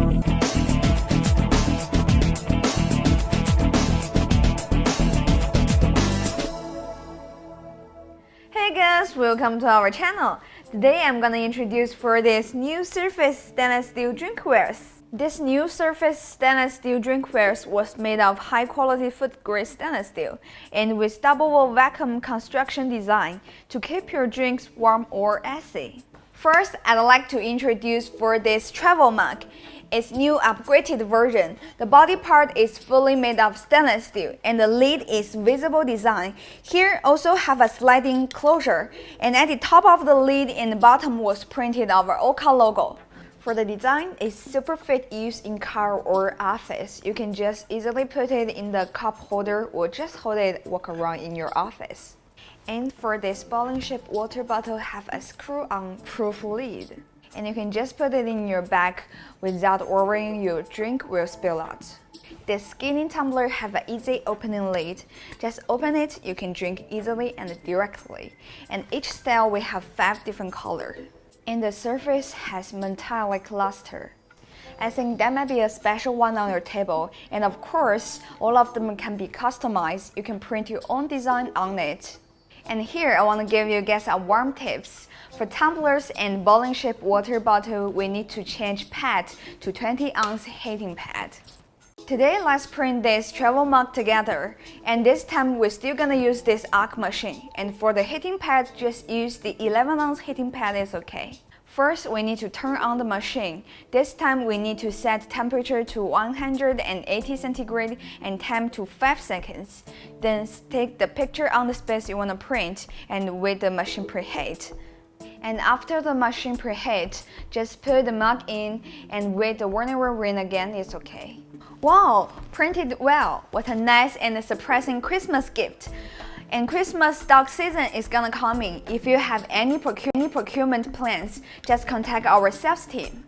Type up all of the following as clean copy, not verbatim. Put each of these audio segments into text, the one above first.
Hey guys, welcome to our channel. Today I'm gonna introduce for this new surface stainless steel drinkware. This new surface stainless steel drinkware was made of high quality food grade stainless steel and with double wall vacuum construction design to keep your drinks warm or icy. First, I'd like to introduce for this travel mug. Its new upgraded version. The body part is fully made of stainless steel and the lid is visible design. Here also have a sliding closure, and at the top of the lid and the bottom was printed our Oka logo. For the design, it's super fit use in car or office. You can just easily put it in the cup holder or just hold it walk around in your office. And for this bowling shaped water bottle have a screw-on proof lid. And you can just put it in your bag without worrying your drink will spill out. This skinny tumbler have an easy opening lid. Just open it, you can drink easily and directly. And each style we have 5 different colors. And the surface has metallic luster. I think that might be a special one on your table. And of course, all of them can be customized. You can print your own design on it. And here I want to give you guys a warm tips. For tumblers and bowling-shaped water bottle, we need to change pad to 20-ounce heating pad. Today, let's print this travel mug together. And this time, we're still gonna use this arc machine. And for the heating pad, just use the 11-ounce heating pad is okay. First, we need to turn on the machine. This time, we need to set temperature to 180 centigrade and time to 5 seconds. Then take the picture on the space you want to print and wait the machine preheat. And after the machine preheat, just put the mug in and wait the warning will ring again, it's okay. Wow, printed well! What a nice and surprising Christmas gift! And Christmas stock season is gonna coming. If you have any procurement plans, just contact our sales team.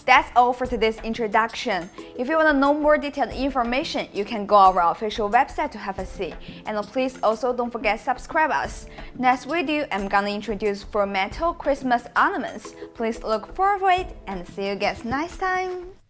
That's all for today's introduction. If you want to know more detailed information, you can go our official website to have a see. And please also don't forget to subscribe us. Next video, I'm gonna introduce for metal Christmas ornaments. Please look forward to it and see you guys next time.